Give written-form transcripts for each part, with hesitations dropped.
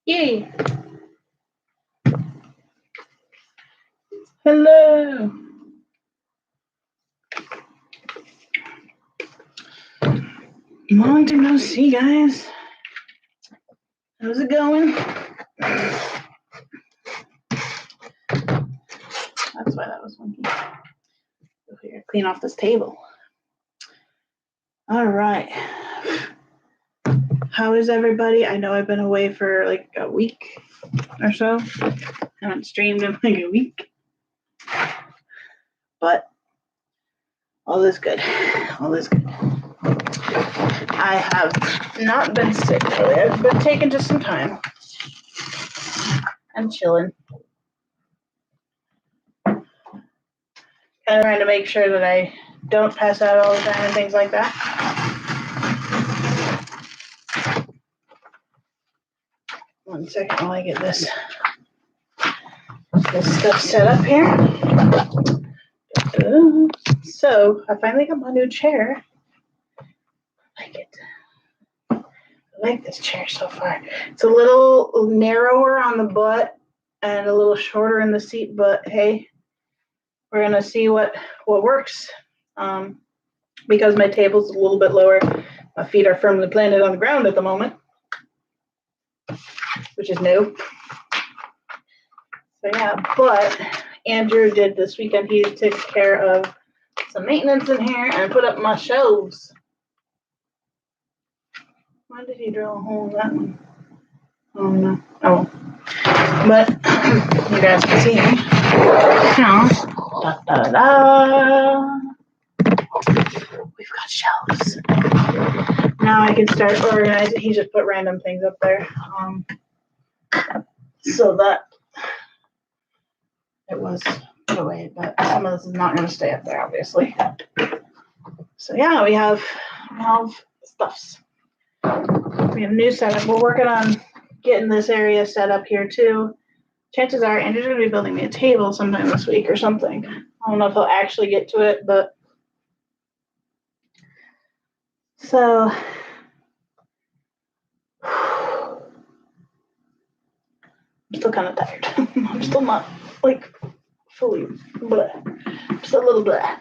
Yay! Hello! Long time no see, guys. How's it going? That's why that was funky. Go here, clean off this table. All right. How is everybody? I know I've been away for like a week or so. I haven't streamed in like a week. But all is good. All is good. I have not been sick really. I've been taking just some time. I'm chilling. Kind of trying to make sure that I don't pass out all the time and things like that. One second while I get this stuff set up here. So I finally got my new chair. I like it. I like this chair so far. It's a little narrower on the butt and a little shorter in the seat, but hey, we're gonna see what works. Because my table's a little bit lower, my feet are firmly planted on the ground at the moment, which is new. So yeah, but Andrew did this weekend. He took care of some maintenance in here and put up my shelves. Why did he drill a hole in that one? Oh no. Oh. But you guys can see him. Now, we've got shelves. Now I can start organizing. He just put random things up there. So that it was put away, but some of this is not going to stay up there, obviously. So yeah, we have stuffs. We have a new setup. We're working on getting this area set up here too. Chances are Andrew's going to be building me a table sometime this week or something. I don't know if he'll actually get to it, but so I'm still kind of tired. I'm still not like fully blah. Just a little blah.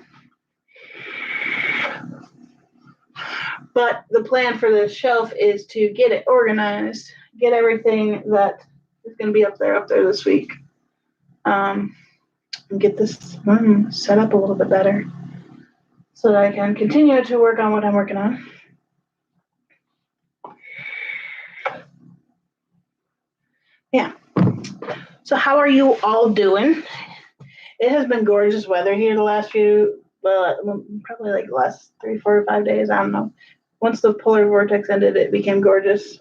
But the plan for this shelf is to get it organized, get everything that is going to be up there this week, and get this room set up a little bit better so that I can continue to work on what I'm working on. Yeah. So how are you all doing? It has been gorgeous weather here the last few, probably like the last 3, 4, or 5 days. I don't know. Once the polar vortex ended, it became gorgeous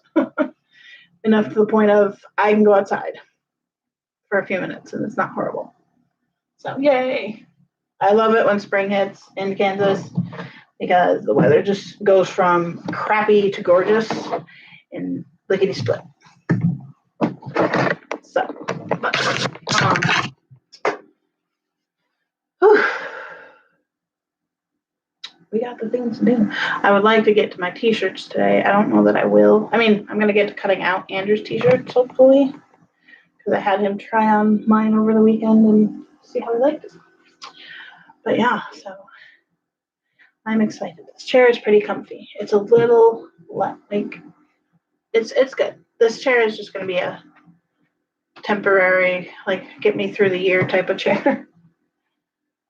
enough to the point of I can go outside for a few minutes and it's not horrible. So yay. I love it when spring hits in Kansas because the weather just goes from crappy to gorgeous in lickety split. So, we got the things to do. I would like to get to my t-shirts today. I don't know that I will. I mean, I'm going to get to cutting out Andrew's t-shirts, hopefully, because I had him try on mine over the weekend and see how he liked it. But yeah, so I'm excited. This chair is pretty comfy. It's a little, like, it's good. This chair is just going to be a temporary, like, get me through the year type of chair.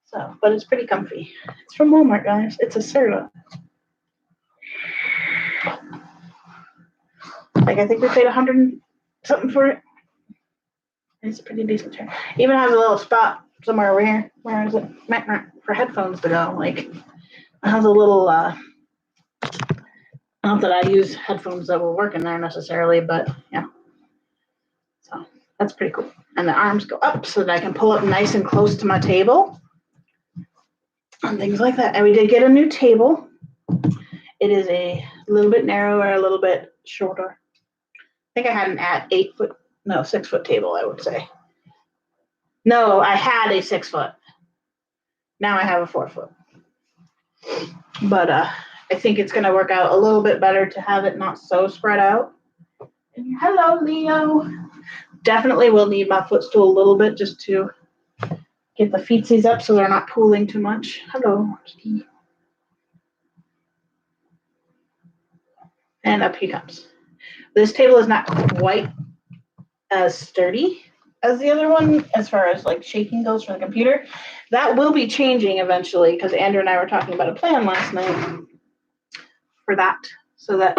So, but it's pretty comfy. It's from Walmart, guys. It's a Serta. Like, I think we paid $100 something for it. It's a pretty decent chair. Even has a little spot somewhere over here. Where is it? For headphones to go. Like, it has a little, not that I use headphones that will work in there necessarily, but yeah. So that's pretty cool. And the arms go up so that I can pull up nice and close to my table and things like that. And we did get a new table. It is a little bit narrower, a little bit shorter. I think I had an 6 foot table, I would say. No, I had a 6 foot. Now I have a 4 foot. But I think it's going to work out a little bit better to have it not so spread out Hello, Leo. Definitely will need my footstool a little bit just to get the feetsies up so they're not pooling too much. Hello, kitty. And up he comes. This table is not quite as sturdy as the other one as far as like shaking goes for the computer. That will be changing eventually because Andrew and I were talking about a plan last night for that so that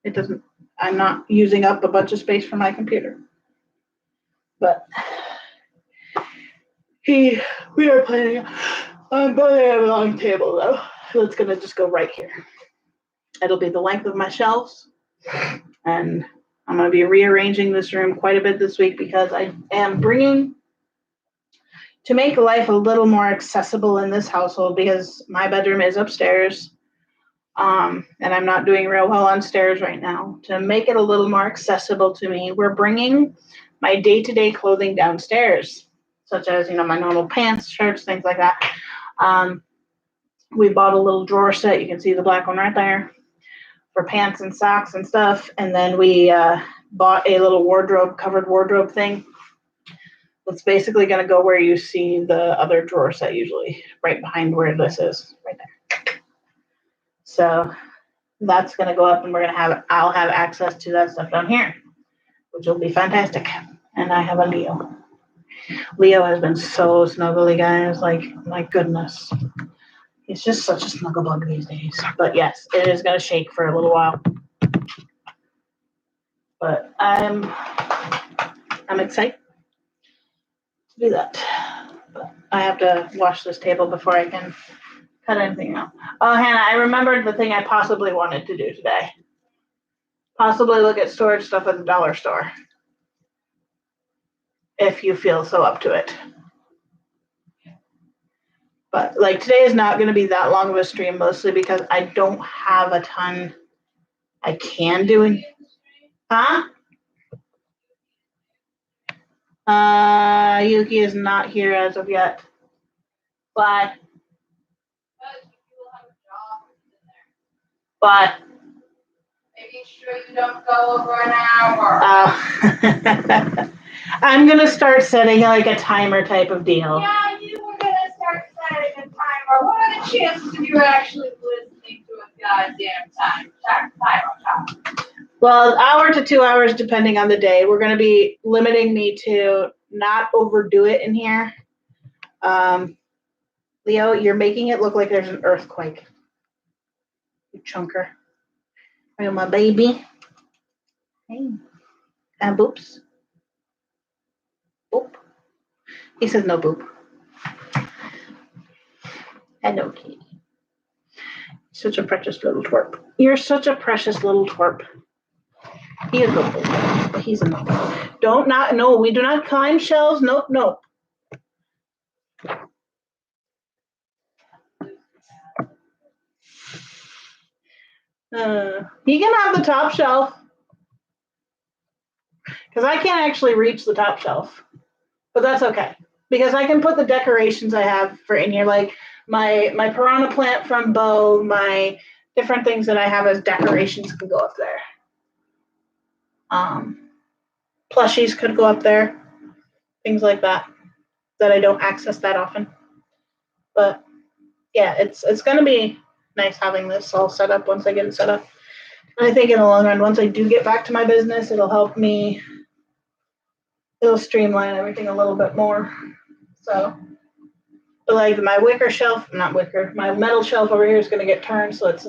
it doesn't, I'm not using up a bunch of space for my computer. But we are planning on building a long table though. So it's gonna just go right here. It'll be the length of my shelves, and I'm gonna be rearranging this room quite a bit this week because I am bringing to make life a little more accessible in this household because my bedroom is upstairs. And I'm not doing real well on stairs right now. To make it a little more accessible to me, we're bringing my day-to-day clothing downstairs, such as, my normal pants, shirts, things like that. We bought a little drawer set. You can see the black one right there for pants and socks and stuff. And then we bought a little covered wardrobe thing. It's basically going to go where you see the other drawer set usually, right behind where this is, right there. So that's going to go up and I'll have access to that stuff down here, which will be fantastic. And I have a Leo. Leo has been so snuggly, guys. Like, my goodness. He's just such a snuggle bug these days. But yes, it is going to shake for a little while. But I'm excited to do that. But I have to wash this table before I can cut anything out. Oh, Hannah, I remembered the thing I possibly wanted to do today. Possibly look at storage stuff at the dollar store. If you feel so up to it. But like today is not going to be that long of a stream, mostly because I don't have a ton I can do. Huh? Yuki is not here as of yet. Why? Why? Making sure you don't go over an hour. I'm gonna start setting like a timer type of deal. Yeah, you were gonna start setting a timer. What are the chances of you actually listening to a goddamn timer? Well, an hour to 2 hours, depending on the day. We're gonna be limiting me to not overdo it in here. Leo, you're making it look like there's an earthquake. You chunker. Are you my baby? Hey. And boops. Boop. He says no boop. Hello, kitty. Such a precious little twerp. You're such a precious little twerp. He is a good boy. He's a no. No, we do not climb shelves. Nope, nope. He can have the top shelf. Because I can't actually reach the top shelf. But that's okay. Because I can put the decorations I have for in here, like my piranha plant from Bo, my different things that I have as decorations can go up there. Plushies could go up there. Things like that I don't access that often. But yeah, it's going to be nice having this all set up once I get it set up. And I think in the long run, once I do get back to my business, it'll streamline everything a little bit more. So, but like my my metal shelf over here is going to get turned so it's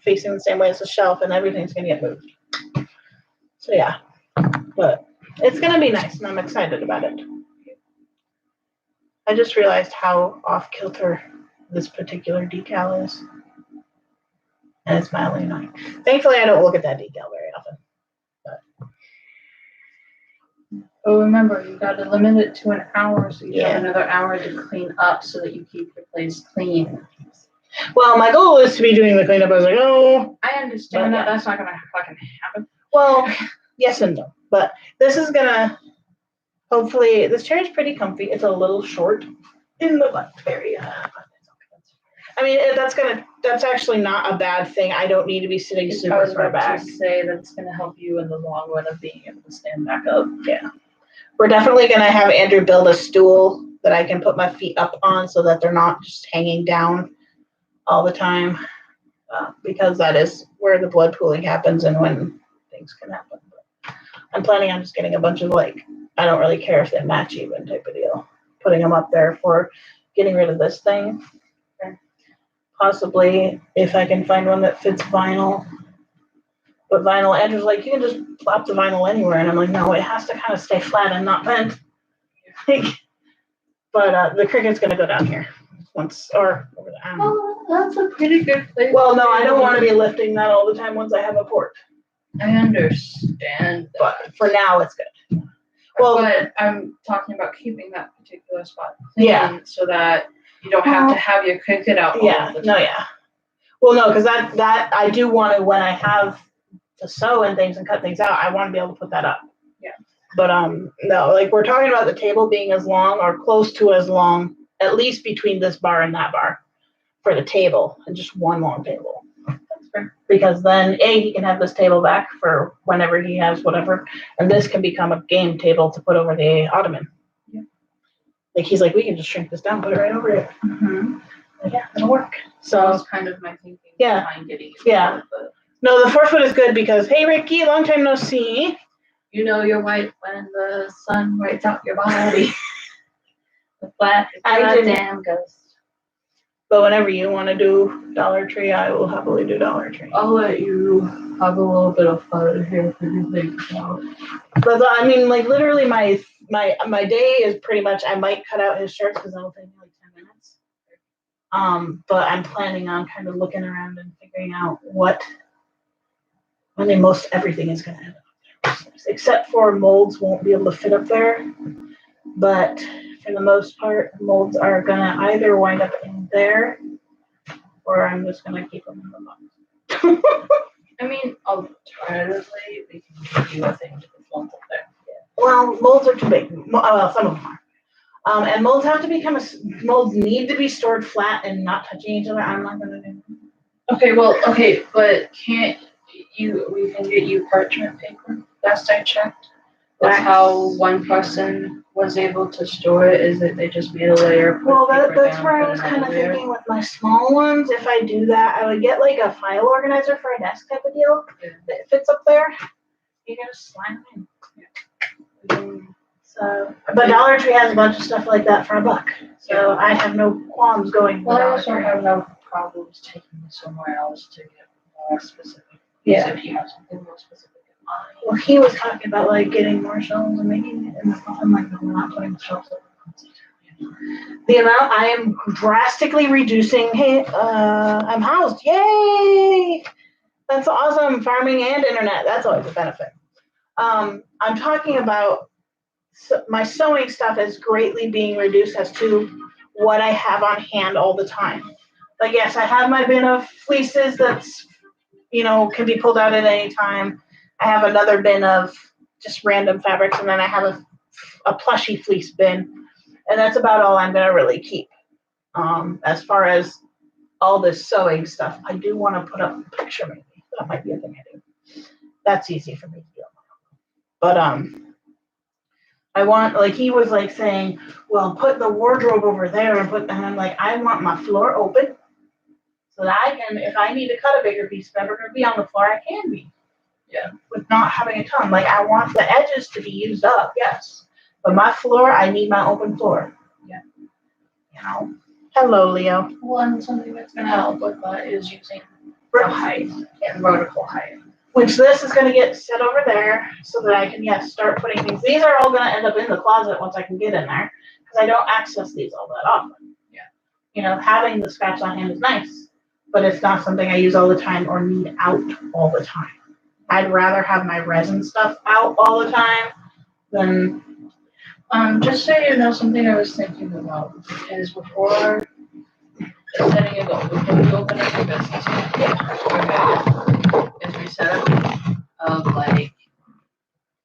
facing the same way as the shelf, and everything's going to get moved. So yeah, but it's going to be nice and I'm excited about it. I just realized how off kilter this particular decal is. And it's mildly annoying. Thankfully, I don't look at that decal very often. But remember, you got to limit it to an hour, so you have another hour to clean up so that you keep your place clean. Well, my goal is to be doing the cleanup as I go. I understand that. That's not going to fucking happen. Well, yes and no. But this is going to, hopefully, this chair is pretty comfy. It's a little short in the butt area. I mean, that's actually not a bad thing. I don't need to be sitting I super was far about back. to say that's gonna help you in the long run of being able to stand back up. Yeah. We're definitely going to have Andrew build a stool that I can put my feet up on so that they're not just hanging down all the time, because that is where the blood pooling happens and when things can happen. But I'm planning on just getting a bunch of, like, I don't really care if they match even type of deal, putting them up there for getting rid of this thing. Possibly if I can find one that fits vinyl. But vinyl, Andrew's like, you can just plop the vinyl anywhere. And I'm like, no, it has to kind of stay flat and not bend. But the cricket's going to go down here once, or over the arm. Oh, that's a pretty good place. Well, no, I don't want to be lifting that all the time once I have a port. I understand. But for now, it's good. Well, but I'm talking about keeping that particular spot clean, Yeah. so that you don't have to have your cricket out all yeah, the time. no, yeah. Well, no, because that I do want to, when I have to sew and things and cut things out, I want to be able to put that up. Yeah. But no, like we're talking about the table being as long or close to as long, at least between this bar and that bar, for the table, and just one long table. That's fair. Because then he can have this table back for whenever he has whatever, and this can become a game table to put over the ottoman. Yeah. Like he's like, we can just shrink this down, put it right over here. Mm-hmm. Like, yeah, it'll work. So that So was kind of my thinking Yeah. behind getting it. Yeah. But no, the 4 foot is good because, hey Ricky, long time no see. you know you're white when the sun whites out your body. The flat I didn't- goddamn ghost. But whenever you want to do Dollar Tree, I will happily do Dollar Tree. I'll let you have a little bit of fun here for you think about. But I mean, like literally, my day is pretty much. I might cut out his shirts because that'll take me like 10 minutes. But I'm planning on kind of looking around and figuring out what. I mean, most everything is going to end up there, except for molds won't be able to fit up there. But for the most part, molds are going to either wind up in there, or I'm just going to keep them in the box. I mean, alternatively, we can do a thing to the front up there. Well, molds are too big. Well, some of them are. And molds have to become molds need to be stored flat and not touching each other. I'm not gonna do that. Okay, but can't we can get you parchment paper? Last I checked. That's Wax. how one person was able to store it, is that they just made a layer, put Well, paper that's down, where I put was another kind of layer. thinking with my small ones. If I do that, I would get like a file organizer for a desk type of deal Yeah. that fits up there. You can just slide them in. So, but Dollar Tree has a bunch of stuff like that for $1. So I have no qualms going to Well, I Dollar also Tree. have no problems taking it somewhere else to get more specific. Yeah. If you have something more specific in mind. Well, he was talking about like getting more shelves and making it in the front. I'm like, no, we're not putting the shelves up. The amount I am drastically reducing. Hey, I'm housed. Yay! That's awesome. Farming and internet. That's always a benefit. I'm talking about my sewing stuff is greatly being reduced as to what I have on hand all the time. Like, yes, I have my bin of fleeces that's, can be pulled out at any time. I have another bin of just random fabrics, and then I have a plushy fleece bin. And that's about all I'm going to really keep. As far as all this sewing stuff, I do want to put up a picture maybe. That might be a thing I do. That's easy for me to do. But I want, like, he was like saying, well, put the wardrobe over there and I'm like, I want my floor open so that I can, if I need to cut a bigger piece of fabric or be on the floor, I can be. Yeah. With not having a ton. Like, I want the edges to be used up, yes. But my floor, I need my open floor. Yeah. Hello, Leo. One something that's gonna help with that is using the height and vertical height. Which this is going to get set over there so that I can, yes, start putting things. These are all going to end up in the closet once I can get in there because I don't access these all that often. Yeah. Having the scraps on hand is nice, but it's not something I use all the time or need out all the time. I'd rather have my resin stuff out all the time than. Just so you know, something I was thinking about is before setting a goal, before you open up your business, is we set up of like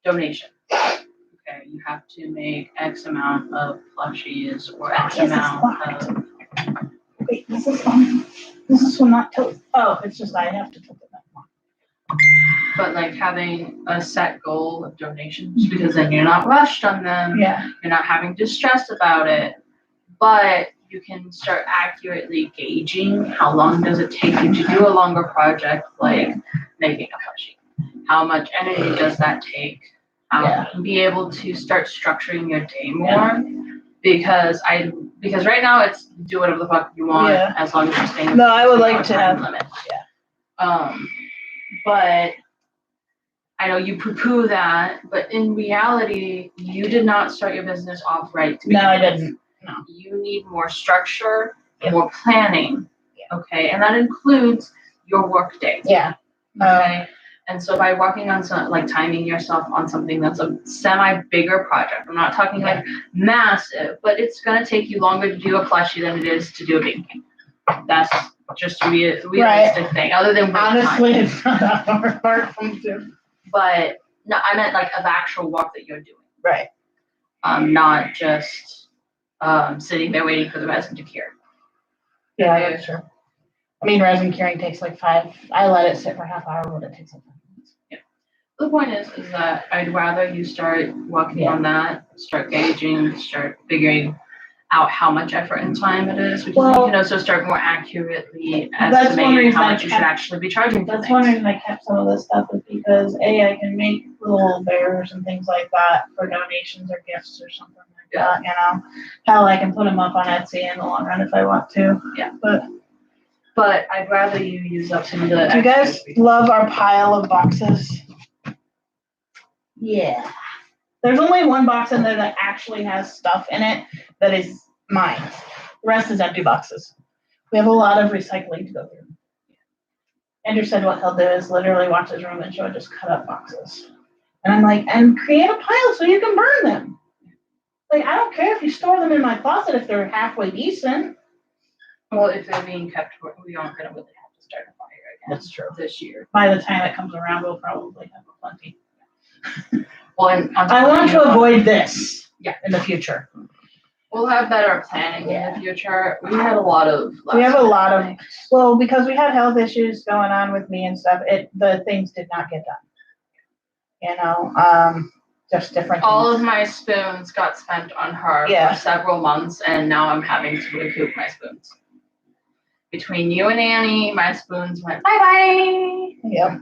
donation. Okay, you have to make X amount of plushies or X amount of Wait, this is one not tilt. Oh, it's just I have to tilt it back one. But like having a set goal of donations, because then you're not rushed on them. Yeah. You're not having to stress about it, but you can start accurately gauging how long does it take you to do a longer project, like making a plushie. How much energy does that take? Be able to start structuring your day more, because right now it's do whatever the fuck you want as long as you're staying. No, I would like to have limit. But I know you poo-poo that, but in reality, you did not start your business off right. No, I didn't. No. You need more structure, more planning, okay? And that includes your work day. Yeah. Okay. And so by working on like timing yourself on something that's a bigger project, I'm not talking like massive, but it's gonna take you longer to do a plushie than it is to do a baking. That's just a realistic thing. Other than honestly, it's not that hard for me to. But no, I meant like of actual work that you're doing. Right. Not just sitting there waiting for the resin to cure. Yeah, that's true. I mean, resin curing takes like 5. I let it sit for half hour, but it takes like 5 minutes. Yeah. The point is that I'd rather you start working on that, start gauging, start figuring out how much effort and time it is, because you can also start more accurately estimating how much you should actually be charging for That's things. one reason I kept some of this stuff is because I can make little bears and things like that for donations or gifts or something like that, you know. Hell, I can put them up on Etsy in the long run if I want to. Yeah. But I'd rather you use up some of the. Do you guys love our pile of boxes? Yeah. There's only one box in there that actually has stuff in it that is mine. The rest is empty boxes. We have a lot of recycling to go through. Andrew said what he'll do is literally watch his room and she'll just cut up boxes. And I'm like, and create a pile so you can burn them. Like, I don't care if you store them in my closet if they're halfway decent. Well, if they're being kept, we aren't going to really have to start a fire again. That's true. This year. By the time it comes around, we'll probably have plenty. Well, and I want to avoid this in the future. We'll have better planning in the future. We had a lot of. Well, because we had health issues going on with me and stuff, the things did not get done. You know, just different. All of my spoons got spent on her for several months, and now I'm having to recoup my spoons. Between you and Annie, my spoons went bye-bye. Yep.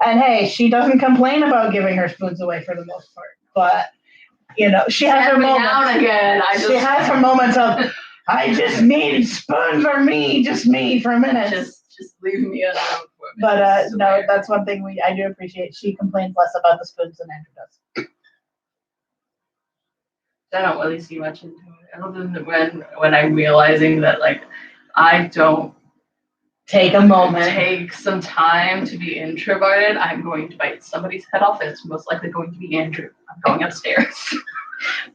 And hey, she doesn't complain about giving her spoons away for the most part, but you know, she has her moments. Now and again, she has her moments of, I just need spoons for me, just me for a minute. Just leave me alone for a minute. But no, that's one thing I do appreciate. She complains less about the spoons than Andrew does. I don't really see much into it, other than when I'm realizing that like I don't take a moment, take some time to be introverted, I'm going to bite somebody's head off, and it's most likely going to be Andrew. I'm going upstairs.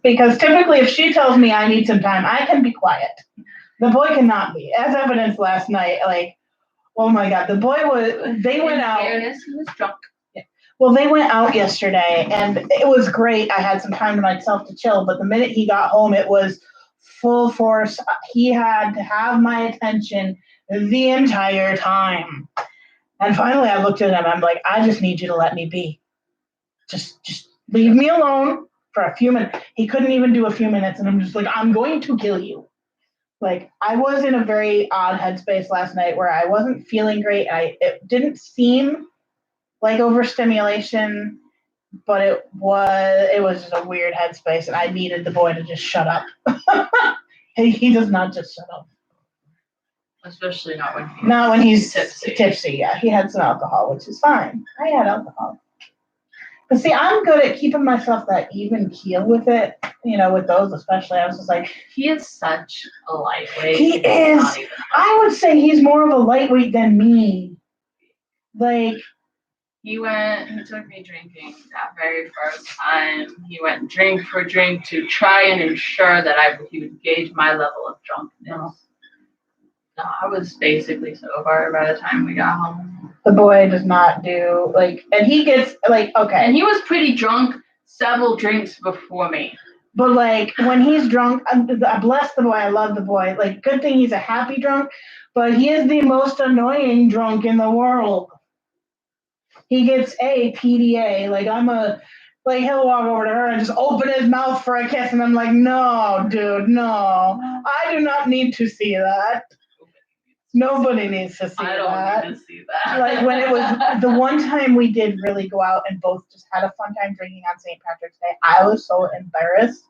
Because typically if she tells me I need some time, I can be quiet. The boy cannot be. As evidenced last night, like, oh my God, they went out. Fairness, he was drunk. Yeah. Well, they went out yesterday and it was great. I had some time to myself to chill, but the minute he got home, it was full force. He had to have my attention the entire time. And finally I looked at him, I'm like, I just need you to let me be. Just leave me alone for a few minutes. He couldn't even do a few minutes, and I'm just like, I'm going to kill you. Like, I was in a very odd headspace last night where I wasn't feeling great. It didn't seem like overstimulation, but it was just a weird headspace, and I needed the boy to just shut up. He does not just shut up. Especially not when he's tipsy. Yeah, he had some alcohol, which is fine. I had alcohol. But see, I'm good at keeping myself that even keel with it, you know, with those especially. I was just like, he is such a lightweight. He is. I would say he's more of a lightweight than me. Like, he took me drinking that very first time. He went drink for drink to try and ensure that he would gauge my level of drunkenness. No, I was basically sober by the time we got home. The boy does not do, like, and he gets, like, okay. And he was pretty drunk several drinks before me. But like when he's drunk, I bless the boy. I love the boy. Like good thing he's a happy drunk, but he is the most annoying drunk in the world. He gets a PDA. Like he'll walk over to her and just open his mouth for a kiss, and I'm like, no, dude, no. I do not need to see that. Nobody needs to see I that. don't need to see that. Like when it was the one time we did really go out and both just had a fun time drinking on St. Patrick's Day, I was so embarrassed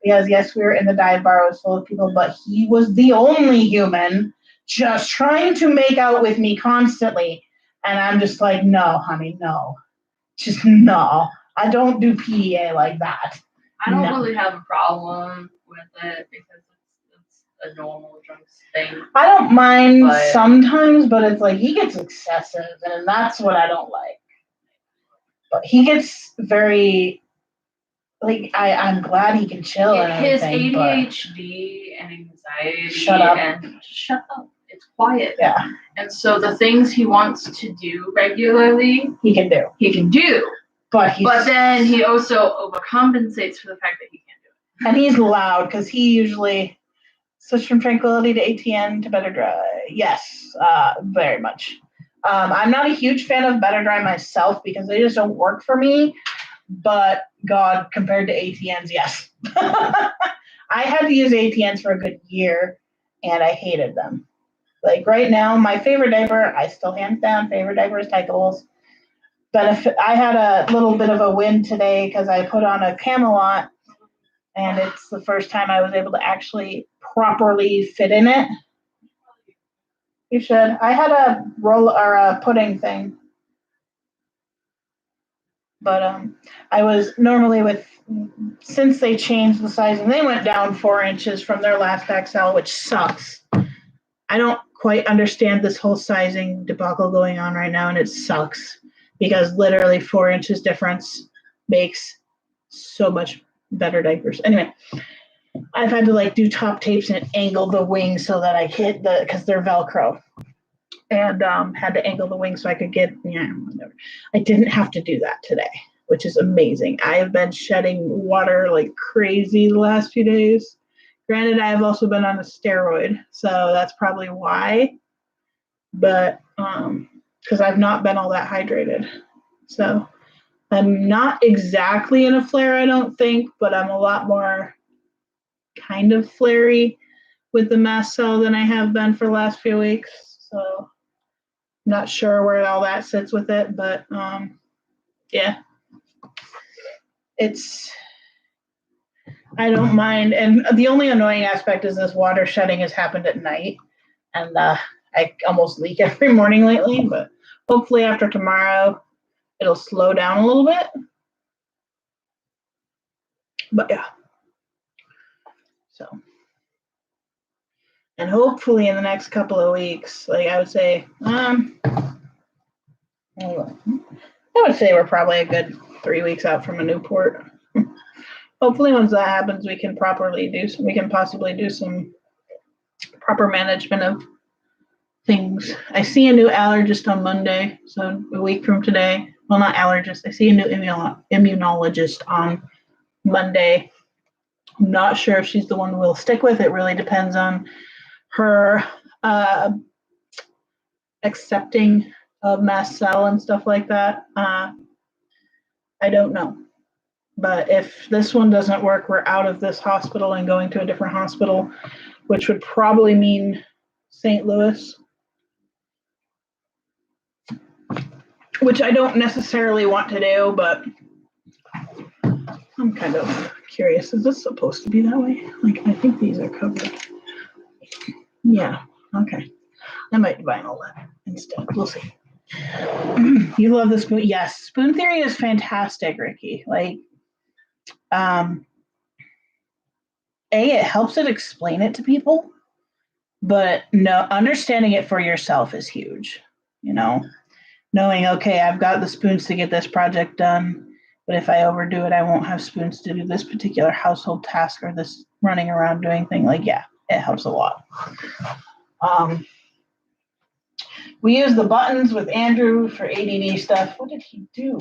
because yes, we were in the dive bar, it was full of people, but he was the only human just trying to make out with me constantly. And I'm just like, no, honey, no. Just no. I don't do PDA like that. I don't No. really have a problem with it because it's a normal drunk thing. I don't mind But- sometimes, but it's like he gets excessive, and that's what I don't like. But he gets very like I'm glad he can chill and His everything, but ADHD and anxiety Shut up. and shut up. It's quiet. yeah, And so the things he wants to do regularly, he can do. he can do. But Then he also overcompensates for the fact that he can't do it. and he's loud because he usually switched from Tranquility to ATN to Better Dry. Yes, very much. I'm not a huge fan of Better Dry myself because they just don't work for me. But God, compared to ATNs, yes. I had to use ATNs for a good year, and I hated them. Like right now, my favorite diaper, I still hands down favorite diaper is Tycals. Benefit. I had a little bit of a win today because I put on a Camelot, and it's the first time I was able to actually properly fit in it. You should. I had a roll or a pudding thing, but I was normally since they changed the sizing, they went down 4 inches from their last XL, which sucks. I don't quite understand this whole sizing debacle going on right now, and it sucks because literally 4 inches difference makes so much better diapers. Anyway, I've had to do top tapes and angle the wings so that I hit because they're Velcro, and had to angle the wings so I could get whatever. I didn't have to do that today, which is amazing. I have been shedding water like crazy the last few days. Granted, I have also been on a steroid, so that's probably why. But because I've not been all that hydrated, so I'm not exactly in a flare, I don't think, but I'm a lot more kind of flary with the mast cell than I have been for the last few weeks. So I'm not sure where all that sits with it, but yeah, I don't mind. And the only annoying aspect is this water shedding has happened at night, and I almost leak every morning lately, but hopefully after tomorrow it'll slow down a little bit. But yeah. So, and hopefully in the next couple of weeks, I would say, I would say we're probably a good 3 weeks out from a new port. Hopefully once that happens, we can possibly do some proper management of things. I see a new allergist on Monday, so a week from today. Well, not allergist. I see a new immunologist on Monday. I'm not sure if she's the one we'll stick with. It really depends on her accepting of mast cell and stuff like that. I don't know. But if this one doesn't work, we're out of this hospital and going to a different hospital, which would probably mean St. Louis, which I don't necessarily want to do, but I'm kind of curious. Is this supposed to be that way? I think these are covered. Yeah, okay. I might buy all that instead. We'll see. You love the spoon. Yes, spoon theory is fantastic, Ricky. It helps it explain it to people, but no, understanding it for yourself is huge. Knowing, okay, I've got the spoons to get this project done, but if I overdo it, I won't have spoons to do this particular household task or this running around doing thing. Yeah, it helps a lot. We use the buttons with Andrew for ADD stuff. What did he do?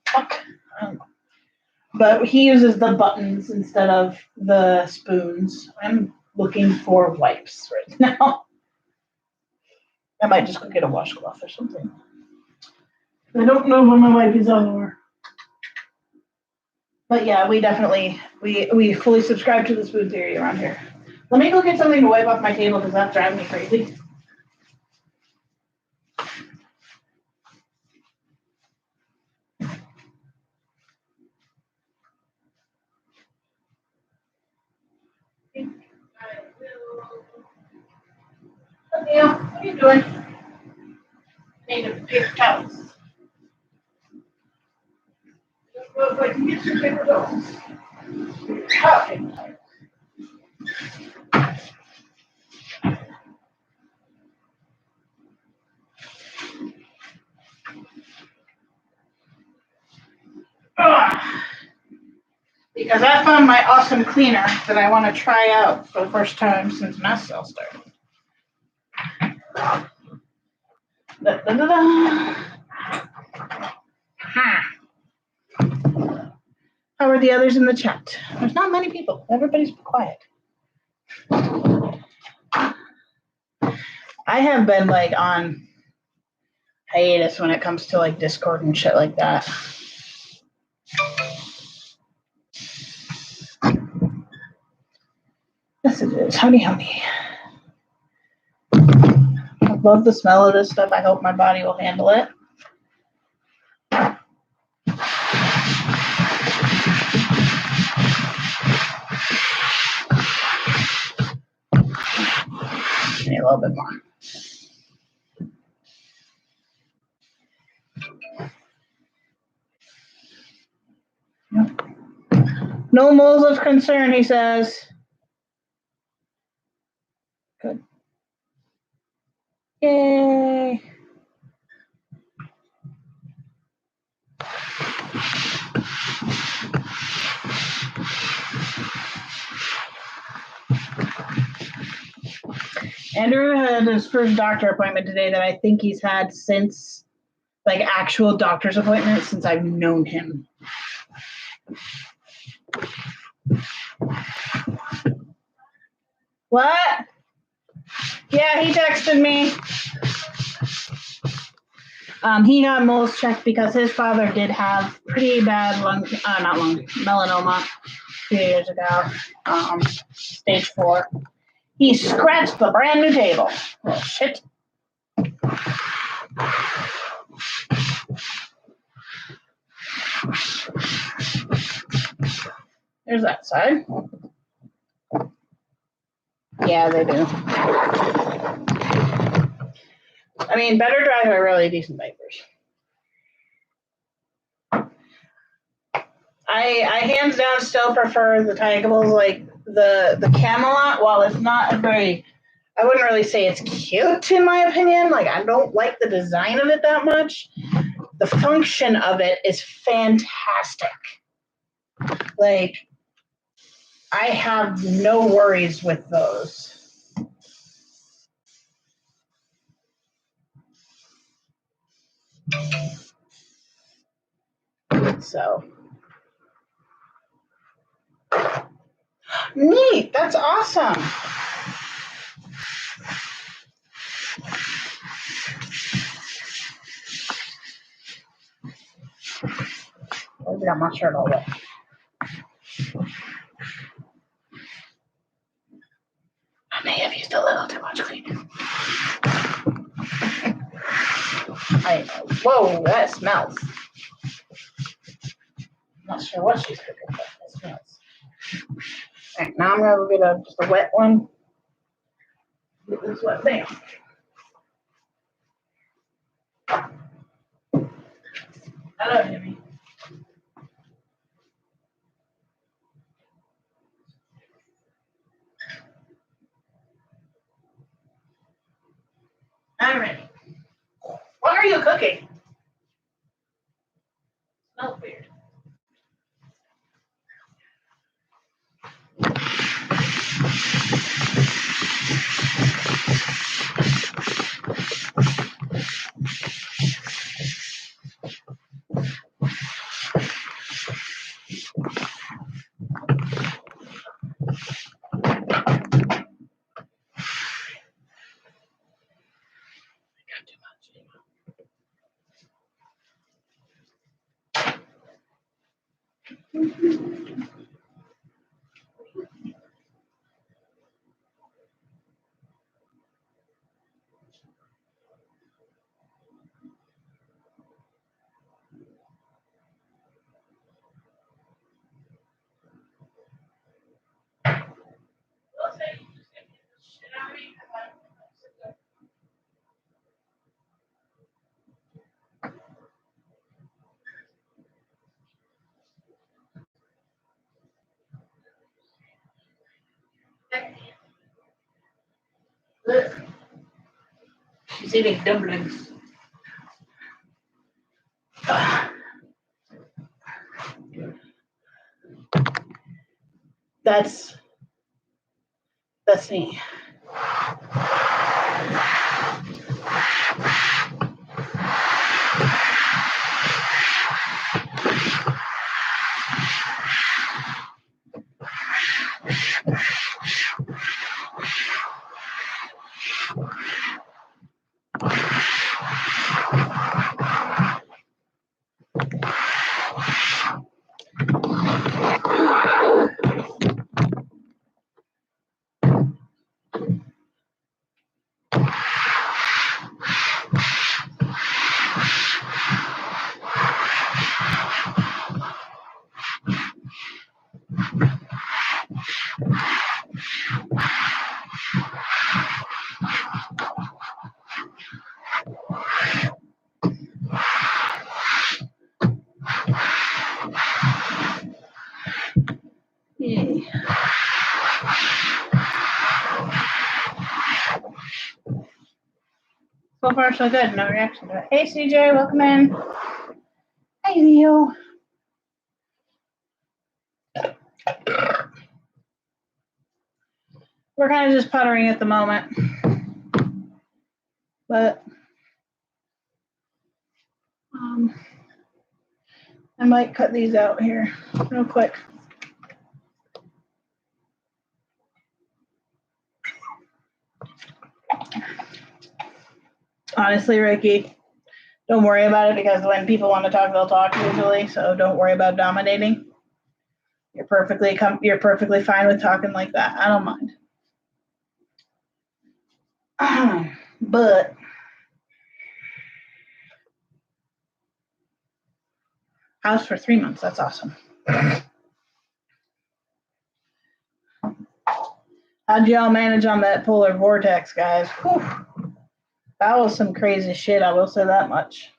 Fuck. I don't know. But he uses the buttons instead of the spoons. I'm looking for wipes right now. I might just go get a washcloth or something. I don't know where my wipes are. But yeah, we definitely, we fully subscribe to the spoon theory around here. Let me go get something to wipe off my table because that's driving me crazy. Neil, what are you doing? Need a paper towels. Go ahead and get some paper towels. Okay. Because I found my awesome cleaner that I want to try out for the first time since mass sale started. Da, da, da, da. How are the others in the chat? There's not many people. Everybody's quiet. I have been like on hiatus when it comes to like Discord and shit like that. Yes, it is. Howdy, howdy. I love the smell of this stuff. I hope my body will handle it. Need a little bit more. No moles of concern, he says. Good. Yay. Andrew had his first doctor appointment today that I think he's had since, like, actual doctor's appointment since I've known him. What? Yeah, he texted me. He got moles checked because his father did have pretty bad melanoma 2 years ago, stage 4. He scratched the brand new table. Oh, shit. There's that side. Yeah, they do. I mean, Better Drive are really decent diapers. I hands down still prefer the Tygables, like the Camelot. While it's not a very, I wouldn't really say it's cute in my opinion. Like, I don't like the design of it that much. The function of it is fantastic. Like, I have no worries with those. So neat. That's awesome. I got my shirt all wet. I may have used a little too much cleaning. Whoa, that smells. I'm not sure what she's cooking, but it smells. All right, now I'm gonna go get just a wet one. Get this wet thing. Hello, Jimmy. All right. What are you cooking? Smells weird. She's eating dumplings. That's me. Yay. So far, so good. No reaction to it. Hey, CJ, welcome in. Hey, Leo. We're kind of just puttering at the moment. But I might cut these out here real quick. Honestly, Ricky, don't worry about it because when people want to talk, they'll talk usually. So don't worry about dominating. You're perfectly fine with talking like that. I don't mind. But house for 3 months. That's awesome. How'd y'all manage on that polar vortex, guys? Whew. That was some crazy shit. I will say that much.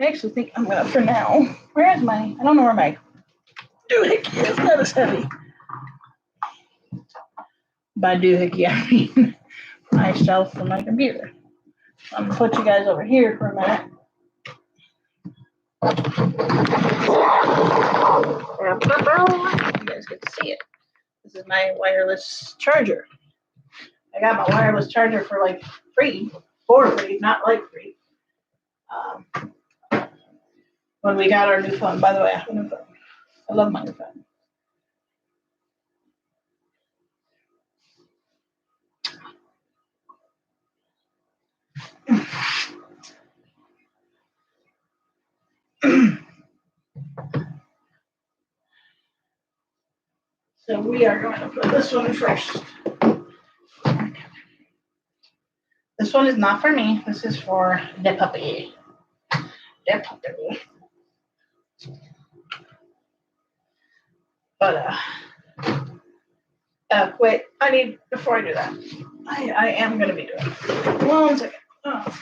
I actually think I'm gonna, for now. Where is my? I don't know where my doohickey is. That is heavy. By doohickey, I mean my shelf for my computer. I'm gonna put you guys over here for a minute. You guys get to see it. This is my wireless charger. I got my wireless charger for like free, not like free. When we got our new phone, by the way, I have a new phone. I love my new phone. So we are going to put this one first. This one is not for me. This is for the puppy. The puppy. But wait, before I do that, I am going to be doing it. 1 second. Oh.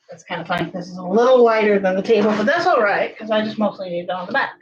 That's kind of funny. This is a little lighter than the table, but that's all right because I just mostly need it on the back.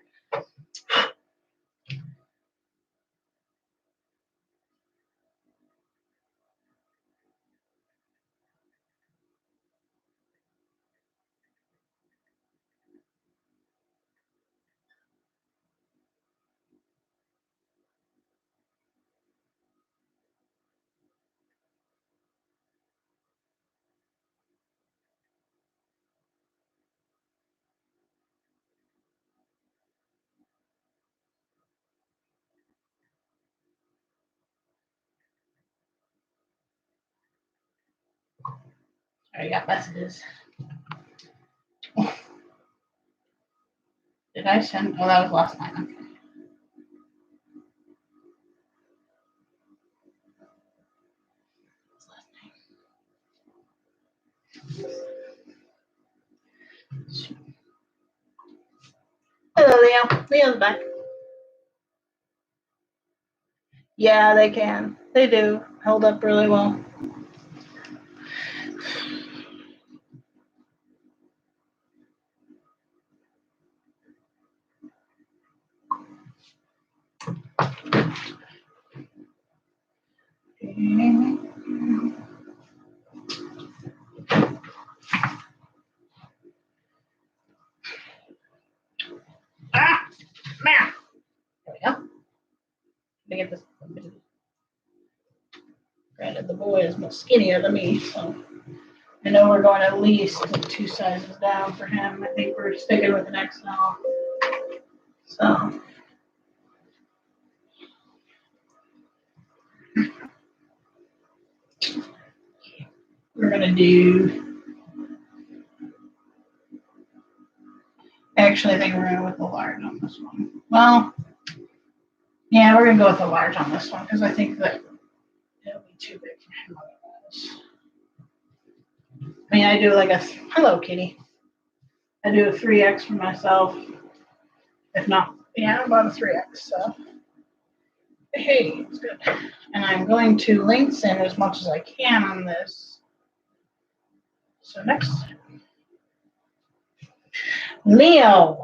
I got messages. Did I send? Oh, that was last night. Okay. Hello, Leo. Leo's back. Yeah, they can. They do. Held up really well. Ah, man. There we go. Let me get this. Granted, the boy is much skinnier than me, so I know we're going at least 2 sizes down for him. I think we're sticking with an XL. So. We're gonna do. Actually, I think we're gonna go with the large on this one. Well, yeah, we're gonna go with the large on this one because I think that it'll be too big for him otherwise. I mean, I do like a hello kitty. I do a 3X for myself. If not, yeah, about a 3X. So hey, it's good. And I'm going to lengthen as much as I can on this. So next, Leo.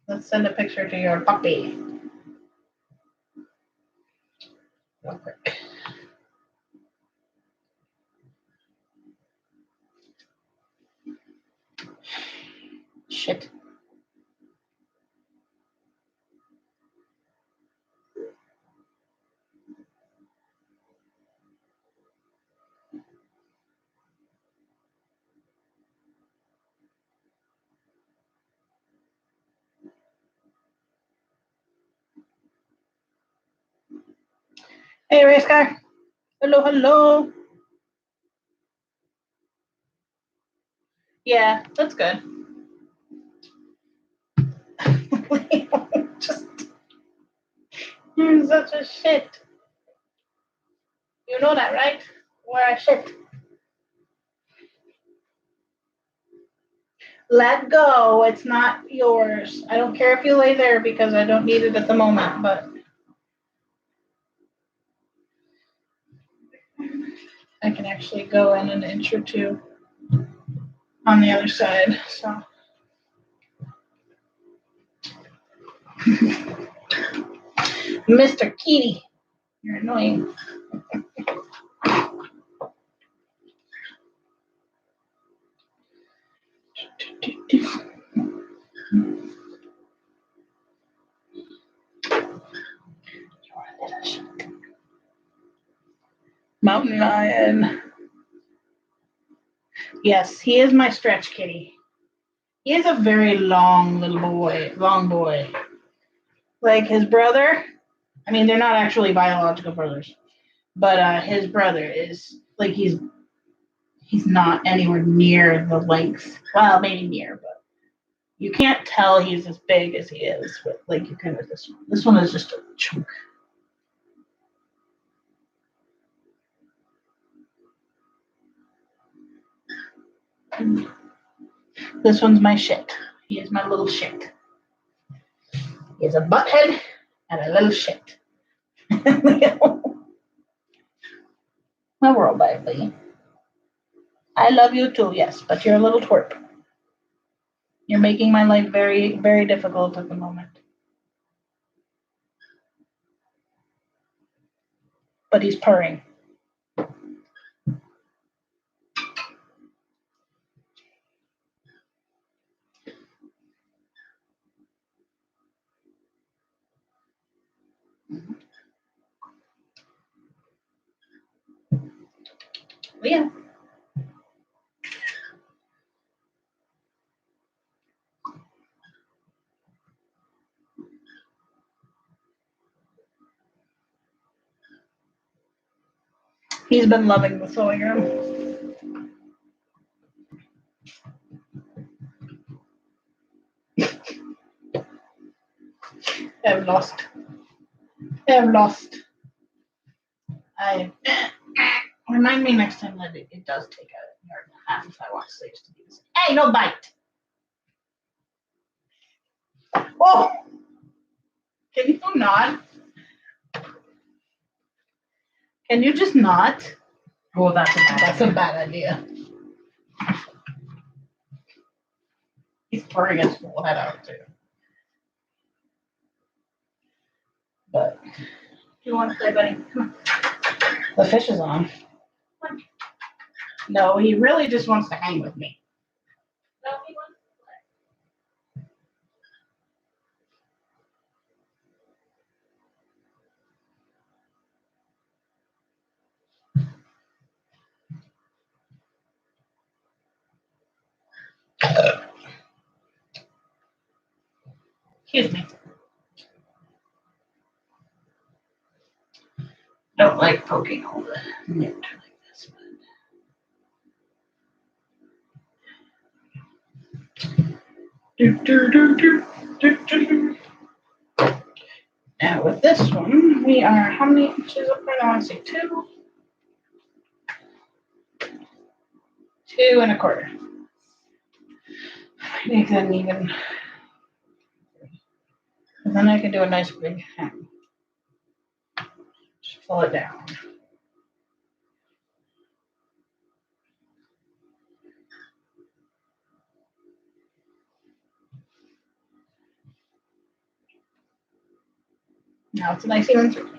Let's send a picture to your puppy. Real quick. Shit. Hey, race car. Hello, hello. Yeah, that's good. Just, you're such a shit. You know that, right? We're a shit. Let go. It's not yours. I don't care if you lay there because I don't need it at the moment, but I can actually go in an inch or two on the other side. So. Mr. Kitty, you're annoying. Mountain lion. Yes, he is my stretch kitty. He is a very long little boy, long boy. Like his brother, I mean, they're not actually biological brothers, but his brother is like he's not anywhere near the length. Well, maybe near, but you can't tell he's as big as he is. With, like you can with this one. This one is just a chunk. This one's my shit. He is my little shit. He is a butthead and a little shit. My world, baby. I love you too, yes, but you're a little twerp. You're making my life very, very difficult at the moment. But he's purring. Yeah. He's been loving the sewing room. I'm lost. I'm lost. I remind me next time that it does take a yard and a half if I want slaves to do this. Hey, no bite. Oh, can you not? Can you just not? Well, that's a bad That's a bad idea. He's pouring his full head out too. But You want to play, buddy? Come on. the fish is on. No, he really just wants to hang with me. No, he wants to play. Excuse me. Don't like poking all the knit like this. Now with this one, we are how many inches up right now? I want to say 2. 2 1/4. Make that even. And then I can do a nice big hem. Just pull it down. Now it's a nice even through.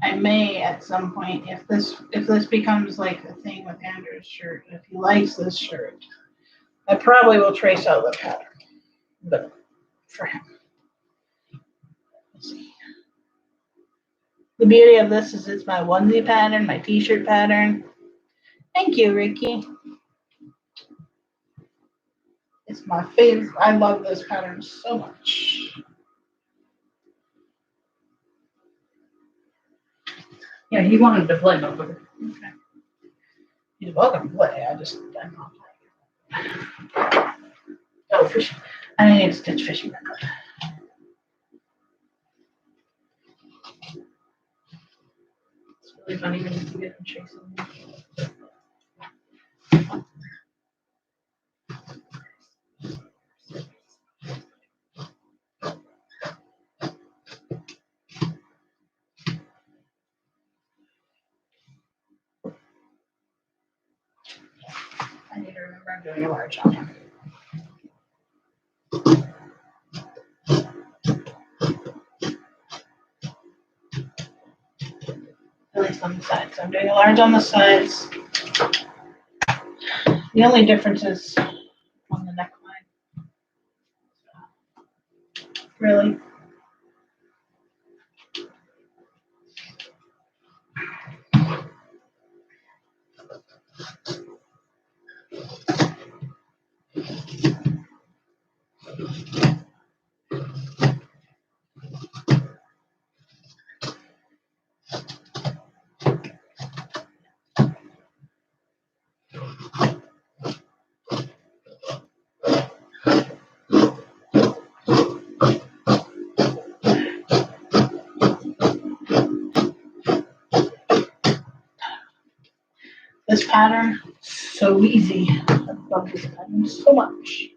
I may at some point, if this becomes like a thing with Andrew's shirt, if he likes this shirt, I probably will trace out the pattern. But for him. Let's see. The beauty of this is it's my onesie pattern, my t-shirt pattern. Thank you, Ricky. It's my favorite. I love this pattern so much. Yeah, he wanted to play with it. Okay. He's welcome to play. I'm not playing. Oh, fish. I need to stitch fishing back up. It's really funny when you see it and chasing. I need to remember I'm doing a large on him. At least on the sides. I'm doing a large on the sides. The only difference is on the neckline. Really? This pattern, so easy. I love this pattern so much.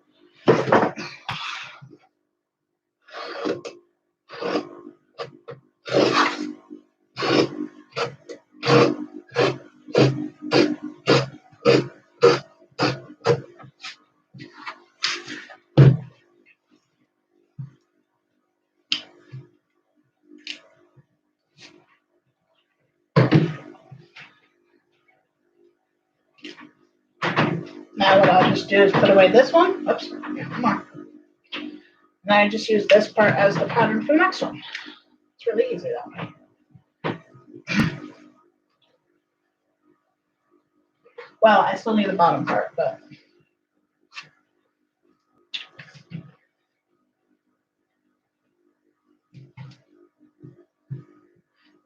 Now what I'll just do is put away this one. Oops, come on. And I just use this part as the pattern for the next one. It's really easy that way. Well, I still need the bottom part, but.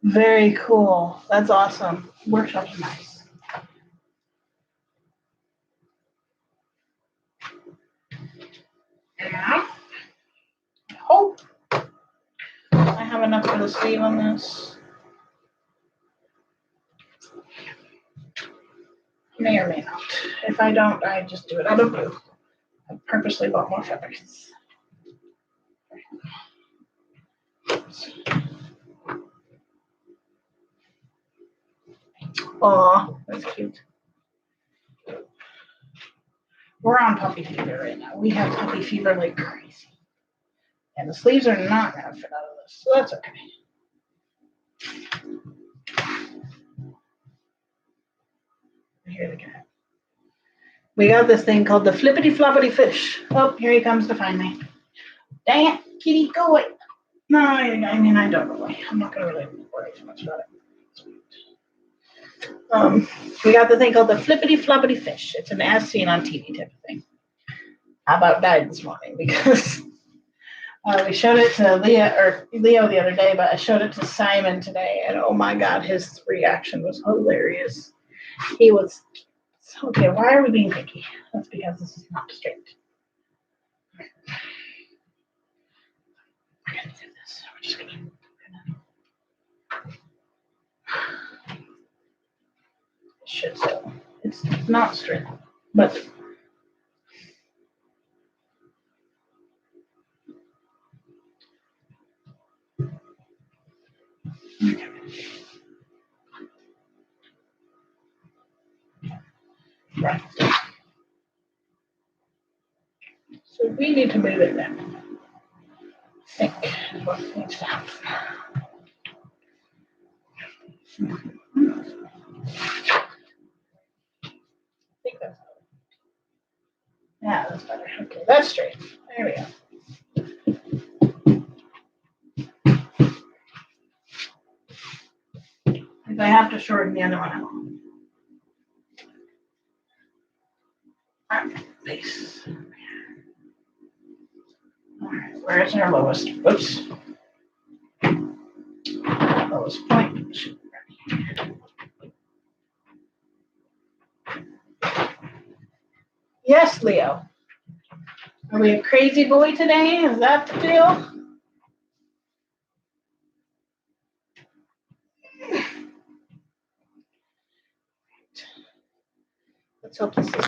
Very cool. That's awesome. Workshops are nice. Yeah. I hope I have enough for the sleeve on this. May or may not. If I don't, I just do it out of blue. I purposely bought more fabrics. Aw, that's cute. We're on puppy fever right now. We have puppy fever like crazy. And the sleeves are not gonna fit out of this, so that's okay. Here they go. We got this thing called the flippity floppity fish. Oh, here he comes to find me. Dang it, kitty, go away. No, I mean, I don't go away. I'm not gonna really worry too much about it. We got the thing called the flippity floppity fish. It's an as seen on TV type of thing. I about died this morning because we showed it to Leo the other day, but I showed it to Simon today, and oh my God, his reaction was hilarious. He was, okay, why are we being picky? That's because this is not straight. We're gonna do this. We're just gonna shit, so it's not straight, but okay. Right. So we need to move it then. I think is what needs to happen. I think that's yeah, that's better. Okay, that's straight. There we go. If I have to shorten the other one out. Alright, base. Alright, where's our lowest? Whoops. Lowest point. Yes, Leo. Are we a crazy boy today? Is that the deal? Let's hope this is 3.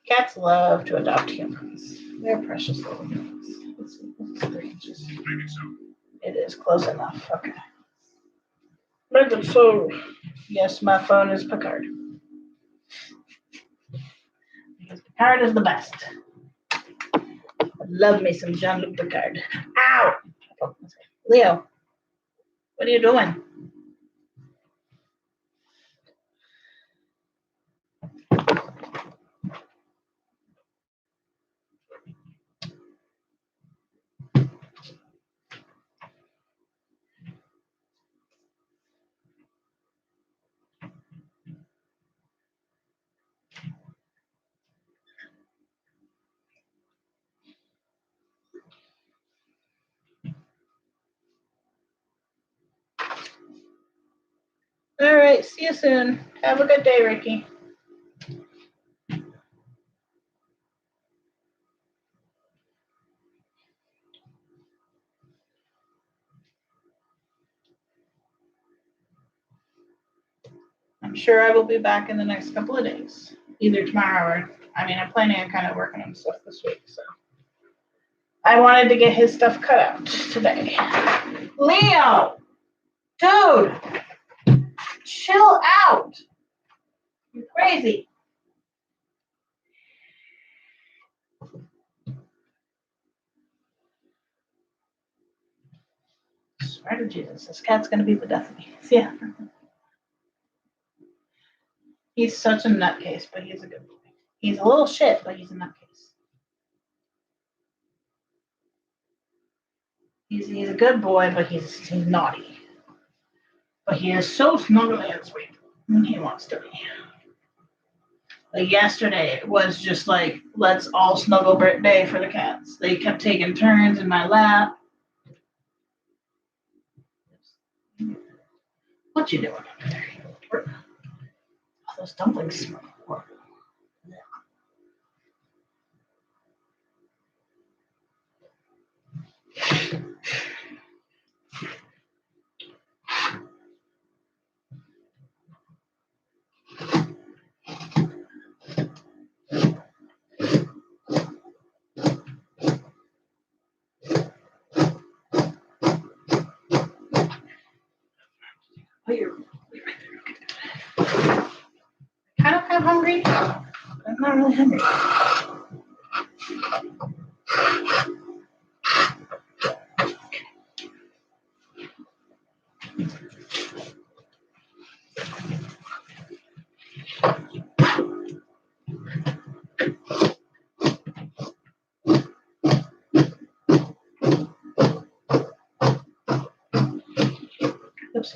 Cats love to adopt humans. They're precious little things. Let's see, this is 3 inches. Maybe so. It is close enough. Okay. Maybe so. Yes, my phone is Picard. Because Picard is the best. I love me some Jean-Luc Picard. Ow! Leo, what are you doing? All right, see you soon. Have a good day, Ricky. I'm sure I will be back in the next couple of days, either tomorrow or, I'm planning on kind of working on stuff this week, so. I wanted to get his stuff cut out today. Leo, dude, chill out. You're crazy. I swear to Jesus, this cat's gonna be the death of me. Yeah. He's such a nutcase, but he's a good boy. He's a little shit, but he's a nutcase. He's a good boy, but he's naughty. But he is so snuggly and sweet when he wants to be. Like yesterday, it was just like, let's all snuggle day for the cats. They kept taking turns in my lap. What you doing under there? Oh, those dumplings smell horrible. Oh, you're right there. Kind of hungry. I'm not really hungry. Oops.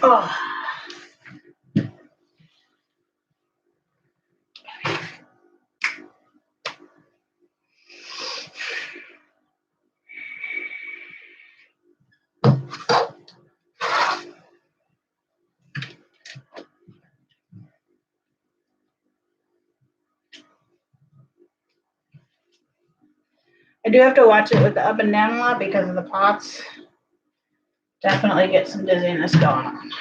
Oh. I do have to watch it with the up and down a lot because of the pots. Definitely get some dizziness going on.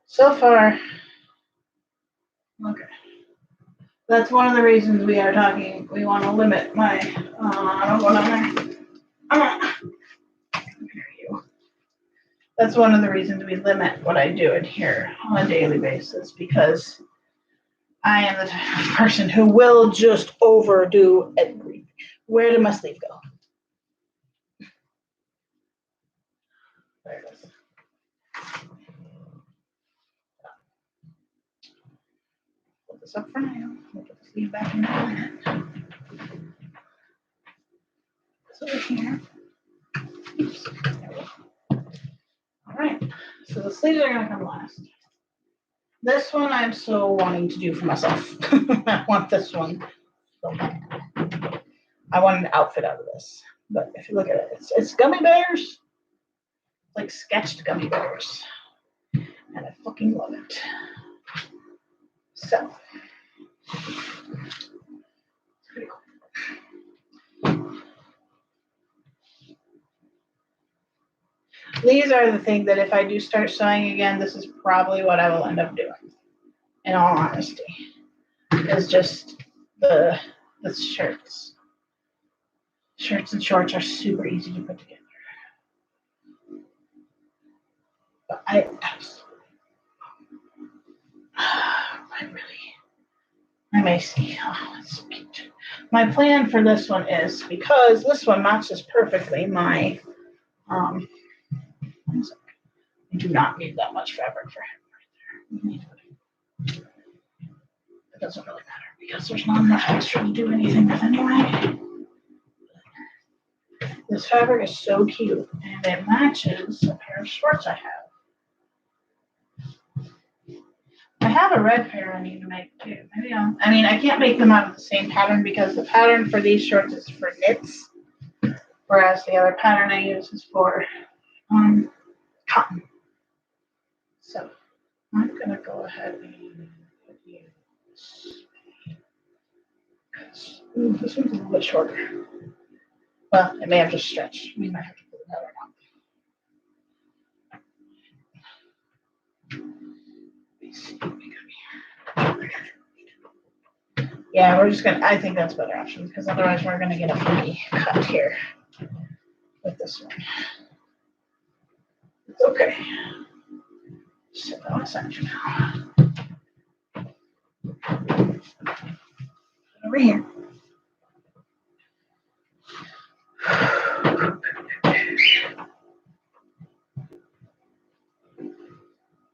So far, okay. That's one of the reasons we are talking. We want to limit my. I don't want to. That's one of the reasons we limit what I do in here on a daily basis because I am the type of person who will just overdo everything. Where did my sleeve go? There it is. Put this up for now. We'll put the sleeve back in a minute. This over here. Oops. There we go. All right. So the sleeves are going to come last. This one I'm so wanting to do for myself. I want this one so bad. I want an outfit out of this. But if you look at it, it's gummy bears. Like sketched gummy bears. And I fucking love it. So. Pretty cool. These are the things that if I do start sewing again, this is probably what I will end up doing. In all honesty. Is just the shirts. Shirts and shorts are super easy to put together. But I may see. Oh, it's so cute. My plan for this one is because this one matches perfectly my I do not need that much fabric for him right there. It doesn't really matter because there's not enough extra to do anything with anyway. This fabric is so cute and it matches a pair of shorts I have. I have a red pair I need to make too. Maybe I can't make them out of the same pattern because the pattern for these shorts is for knits, whereas the other pattern I use is for cotton. So I'm gonna go ahead and use this one's a little bit shorter. Well, it may have just stretched. We might have to put the pattern on. Yeah, we're just gonna, I think that's a better option because otherwise we're gonna get a funny cut here with this one. It's okay. Set that aside for now. over here.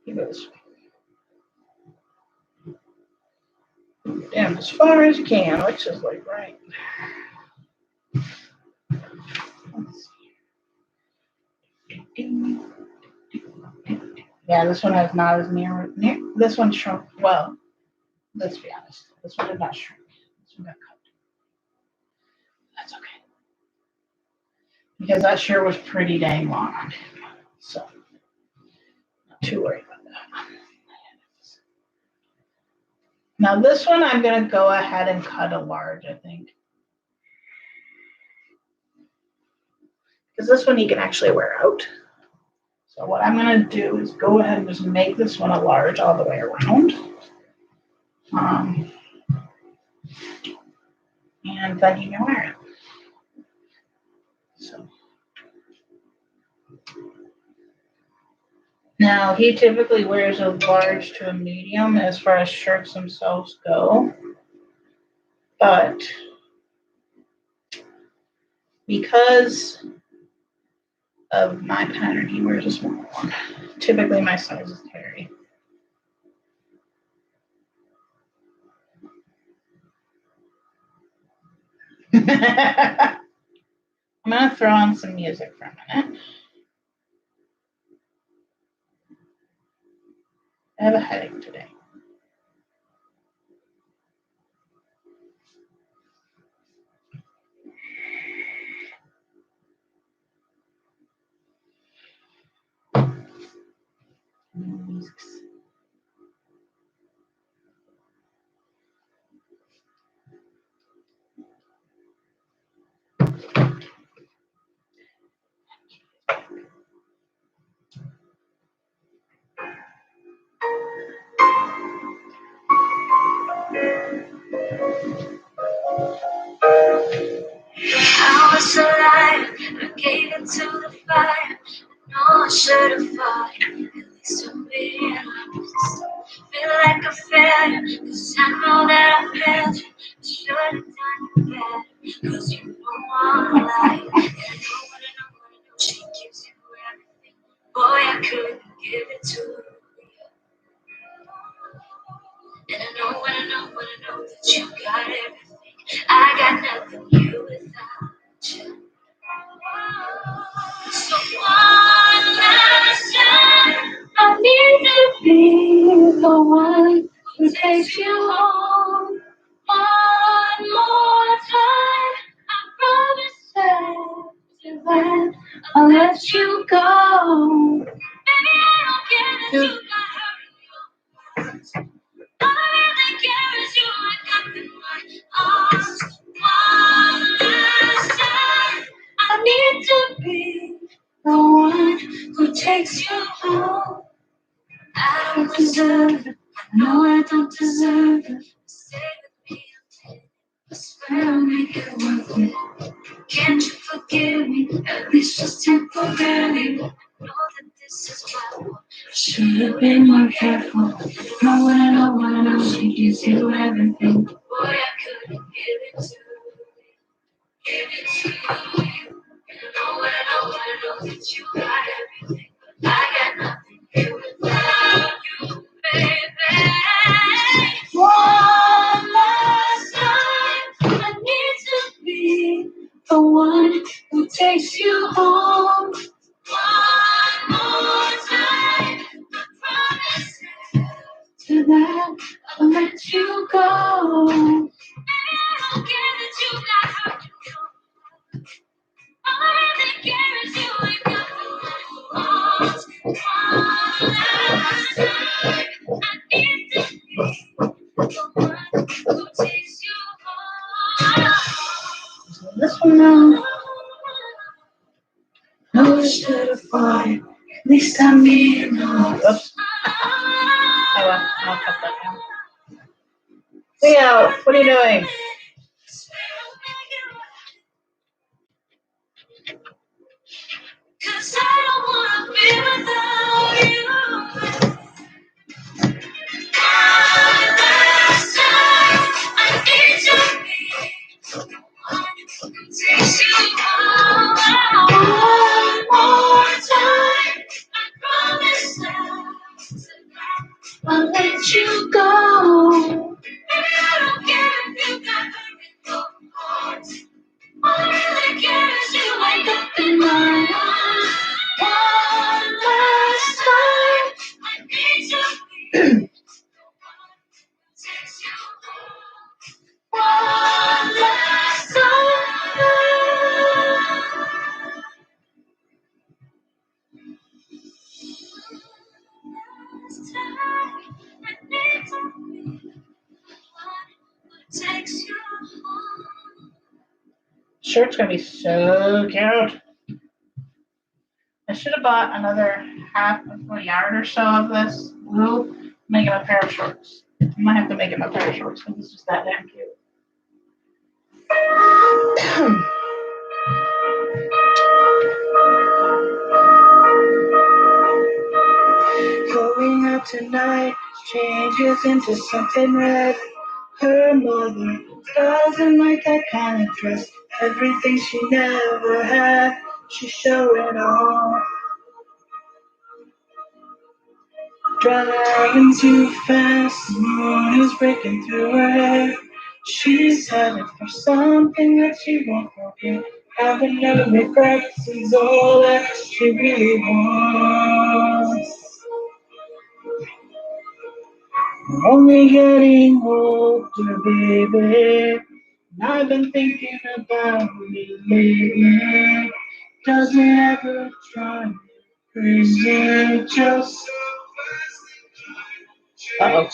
He goes down as far as you can, which is like right. Let's see. Yeah, this one has not as near. This one shrunk. Well, let's be honest. This one did not shrink. This one got cut. That's okay. Because that sure was pretty dang long on him. So, not too worried about that. Now this one I'm going to go ahead and cut a large, I think. Because this one you can actually wear out. So what I'm going to do is go ahead and just make this one a large all the way around. And then you can wear it. So. Now he typically wears a large to a medium as far as shirts themselves go. But because of my pattern, he wears a small one. Typically my size is Terry. I'm going to throw on some music for a minute. I have a headache today. I was alive, I gave it to the fire. No, I should have fought, at least a bit. Feel like a failure, cause I know that I failed you. I should have done it better, cause you know I'm alive. And I know, she gives you everything. Boy, I couldn't give it to you. And I know that you got everything. I got nothing, you without you. So one last time, I need to be the one who takes you home. One more time, I promise after that I'll let you go. Baby, I don't care that you got hurt. All I really care is you. I got in my arms. One last time, I need to be the one who takes you home. I don't deserve it. No, I don't deserve it. Stay with me. I swear I'll make it worth it. Can't you forgive me? At least just temporarily. Know that this is my fault. I should have been more careful. I know, she gives you everything. Boy, I couldn't give it to you. Give it to you. I know that you got everything. But I got nothing here without you, baby. One last time, I need to be the one who takes you home. One more time, I promise to that I'll let you go. Baby, I don't care that you got hurt. All I really care is you ain't got the money. One last time, I need to be the one who takes you home. This one now. No, I should have fought it. At least I'm being home. Oops. Oh well, I'll cut that down. Leo, what are you doing? Cause I don't wanna be without you. One last time, I need to be I'll let you go. Maybe I don't care if you got hurt in your heart. All I really care is you wake up in my arms. One last time, I need to be the one who takes you home. One last time, I need to be the one who takes you home. Shirt's gonna be so cute. I should have bought another half of a yard or so of this blue, make him a pair of shorts. I might have to make him a pair of shorts because it's just that damn cute. Going out tonight changes into something red. Her mother doesn't like that kind of dress. Everything she never had, she's showing off. Driving too fast, the moon is breaking through her hair. She's headed for something that she won't forget. Having no regrets is all that she really wants. We're only getting older, baby. And I've been thinking about it lately. Doesn't ever drive me crazy, just. Uh-oh.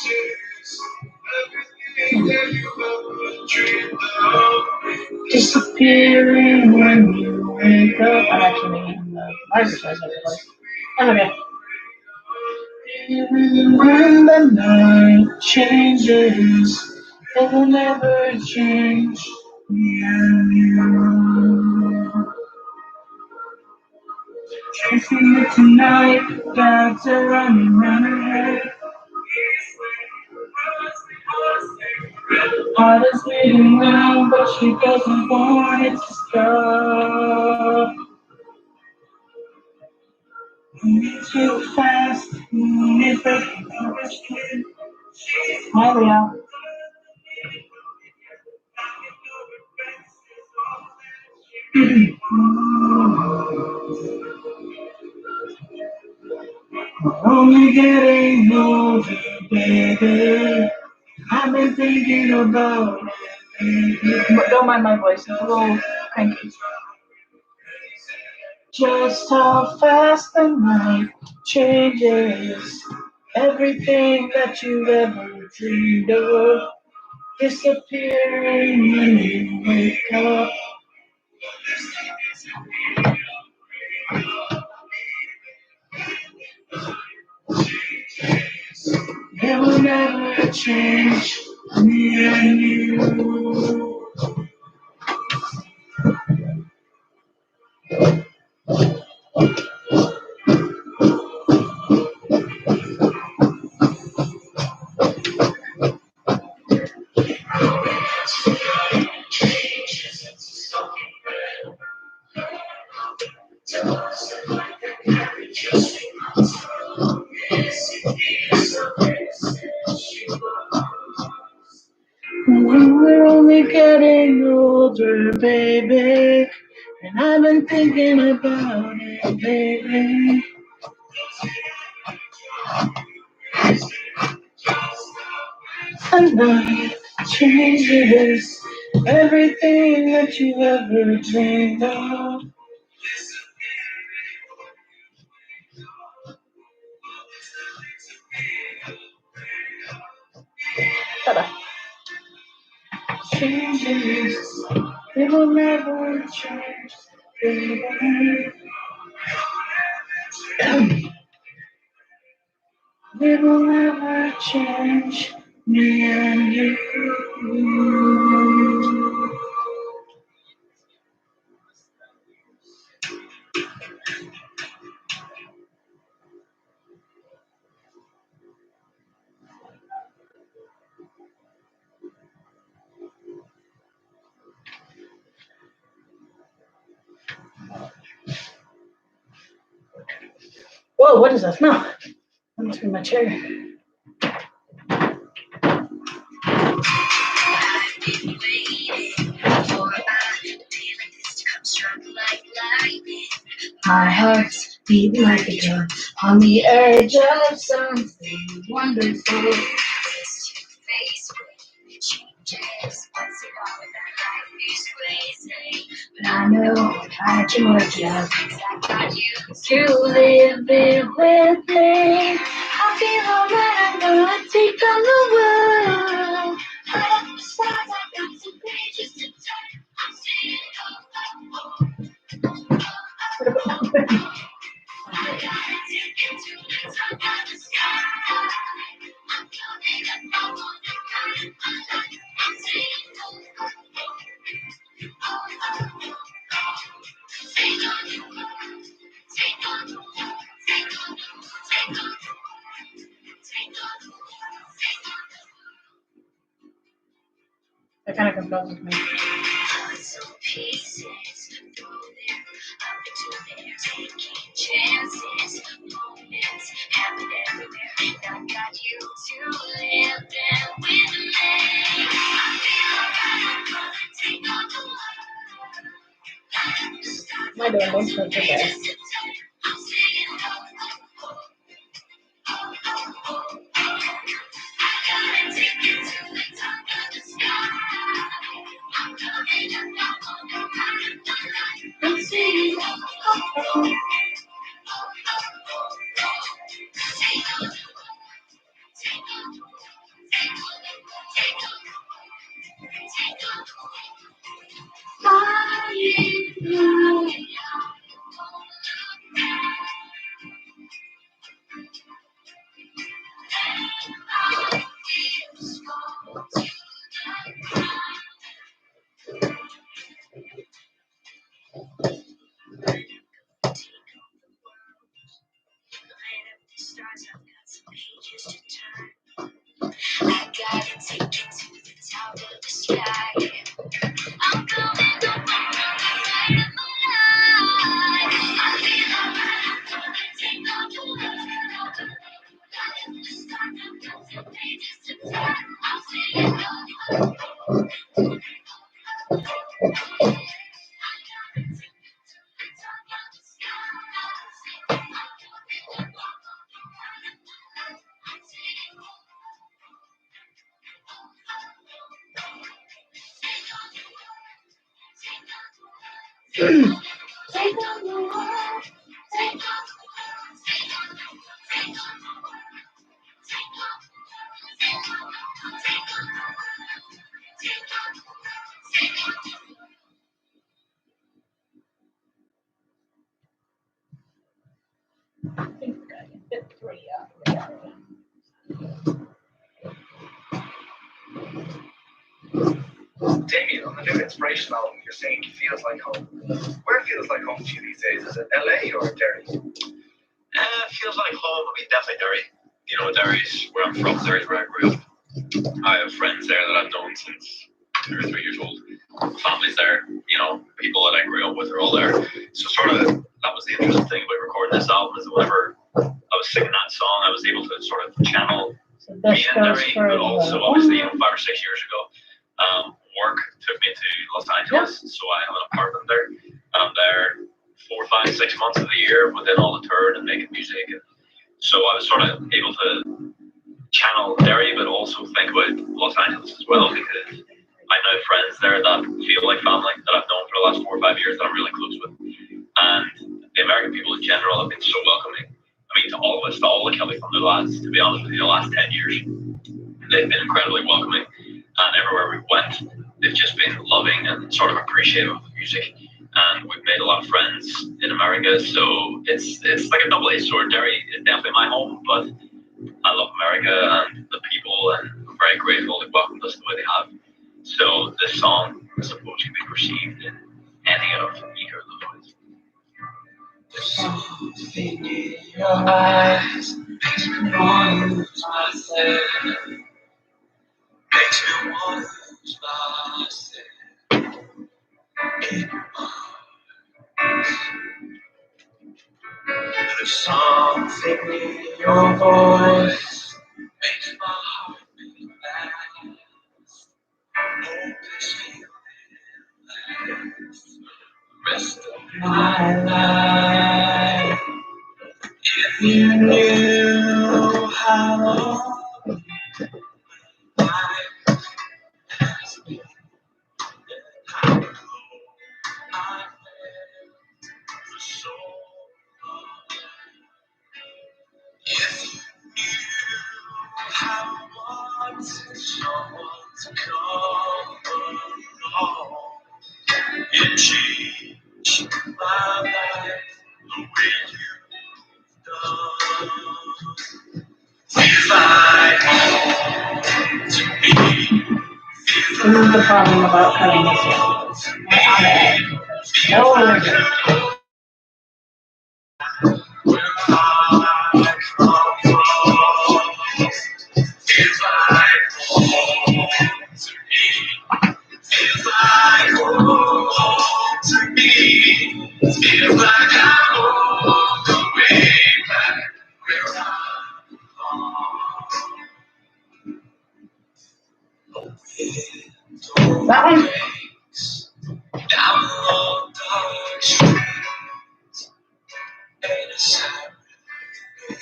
Disappearing when you wake up. I'm actually making the exercise voice. Okay. Even when the night changes, it will never change me and you. Chasing it tonight, dogs are running round her head. Heart is beating loud, but she doesn't want it to stop. Moving too fast, moving breaking through her skin. Hi, Leo. We're only getting older, baby. I've been thinking about it. Don't mind my voice, it's a little cranky. Just how fast the night changes. Everything that you've ever dreamed of disappearing when you wake up. It will never change me and you. We're only getting older, baby. And I've been thinking about it, baby. And night changes everything that you ever dreamed of. Changes, it will never change, baby. It will never change me and you. Whoa, what is that smell? That must be my chair. My heart's beating like a drum on the edge of something wonderful. Face changes once in all that life is crazy. But I know I can work it out. 'Cause I got you to live it with me. I feel alright, I'm gonna take on the world. Right up the stars, I got some pages to turn. I'm seeing I gotta take you to the top of the sky. I'm coming up, I wanna ride my life. I'm seeing take on the world, take on the world, take on the world, take on the world, take on the world, take on the world. That kind of confuses me. Puzzle pieces, throw them up into there, taking chances, moments happen everywhere. And I got you to live them with me. I feel alright, I'm gonna take on the world. My door don't shut the bed. I'm singing, I gotta take you to the top of the sky. I'm coming up, I wanna ride my life. I'm singing, take on the world, take on the world, take on the world, take on the world, take on the world. Flying through the stars, I've got some pages to turn. I gotta take you to the top of the sky. I'm coming up, I'm gonna light up my life. I feel alright, I'm gonna take on the world. Light up the stars, I've got some pages to turn. I'm singing I gotta take you to the top of the sky. I'm coming up, I'm gonna light up my life. I'm singing take on the world, take on the world, take on the world, take on the world, take on the world, take on the world, take on the world, take on the world, take on the world, take on the world. I think I can fit 3 out there. Damien, on the new Inspiration album, you're saying it feels like home. Where feels like home to you these days? Is it LA or Derry? Feels like home. I mean, definitely Derry. You know, Derry's where I'm from. Derry's where I grew up. I have friends there that I've known since 2 or 3 years old. Family's there. You know, people that I grew up with are all there. So sort of that was the interesting thing about recording this album is that whenever I was singing that song, I was able to sort of channel So me this in goes Derry, for but also obviously 5 or 6 years ago, work took me to Los Angeles, so I have an apartment there, and I'm there 4, 5, 6 months of the year within all the touring and making music, and so I was sort of able to channel Derry, but also think about Los Angeles as well because I now have friends there that feel like family that I've known for the last 4 or 5 years that I'm really close with, and the American people in general have been so welcoming. I mean, to all of us, to all the Kelly Thunder lads, to be honest with you, the last 10 years, they've been incredibly welcoming. And everywhere we went, they've just been loving and sort of appreciative of the music. And we've made a lot of friends in America, so it's like a double-edged sword. Derry is definitely my home, but I love America and the people, and I'm very grateful they welcomed us the way they have. So this song is supposed to be perceived in any of either of those ways. Something in your eyes makes me want to lose myself. Makes me want to lose myself in your arms. There's something in your voice makes my heart beat fast. Hope this feeling lasts the rest of my life. you knew how life has been, how low I felt for so long. If you knew how much someone's come along, it changed my life the way you've done. Feels like home to me. This is the problem about cutting this one. No, Where I come from, feels like home to me. Feels like home to me. Feels like I'm all the way back where I belong. that one. Down the long dark street, and a silent place.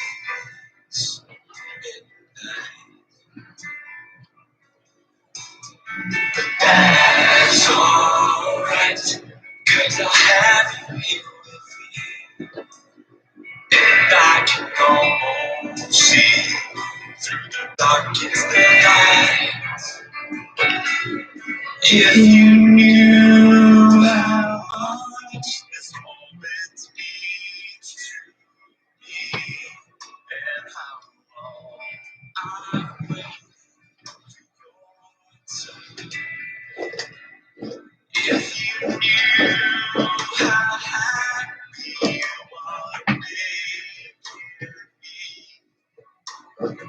That's alright, 'cause I have you here with me. And I can almost see through the darkest of nights. If you knew how much this moment means to me, and how long I wait for your touch. If you knew how happy you would be,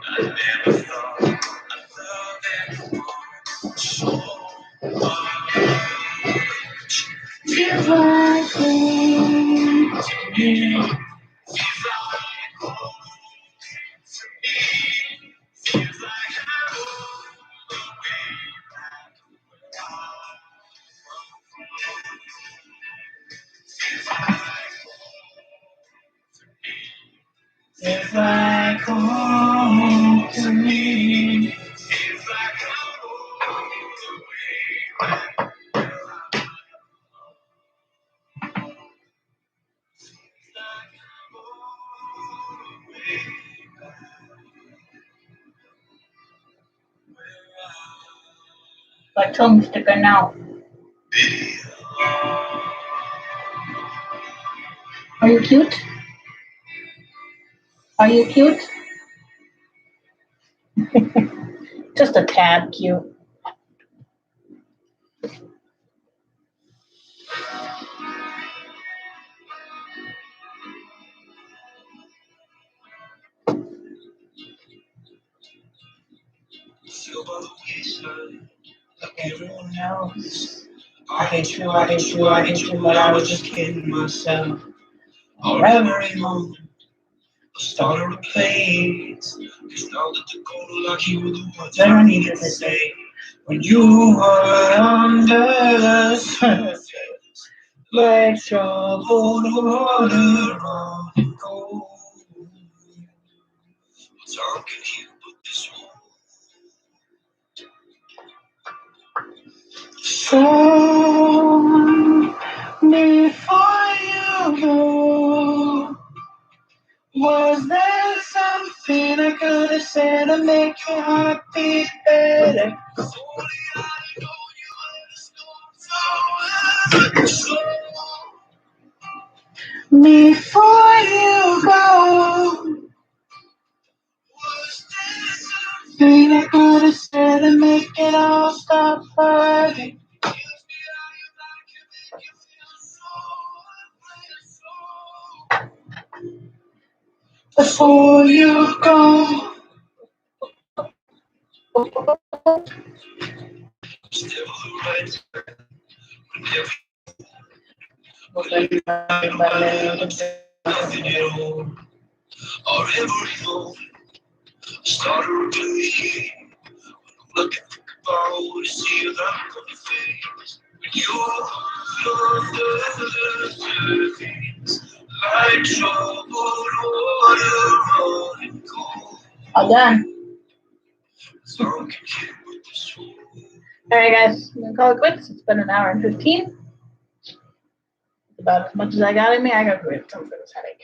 I never thought I'd love anyone so much. Feels like home to me. Feels like home to me. Feels like I'm all the way back where I feels like home to me. Feels like I'm all the way back. Feels like I'm all the way back where Like tongue sticker now. Are you cute? Are you cute? Just a tad cute. Feel by the wayside, like everyone else. I hate you, I hate you, I hate you, but I was just kidding myself. Or every moment, I started to play. Cause now that the goal like you were the words that I needed to say. When you were under the surface, like troubled water on the go. Time can heal, but this won't. So before you go, was there something I could have said to make your heart beat better? If only I'd known you were so before you go, was there something I could have said to make it all stop fighting? Before you go, still the right time. Nothing at all. Or every moment, started to play. Look at about to see that on your face. When you're under the surface, like troubled water All done. All right, guys, I'm gonna call it quits. It's been an hour and 15. It's about as much as I got in me. I gotta go get some for this headache.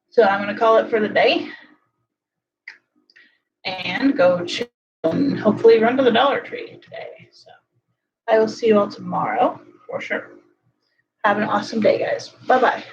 So I'm gonna call it for the day and go chill and hopefully run to the Dollar Tree today. So I will see you all tomorrow for sure. Have an awesome day, guys. Bye-bye.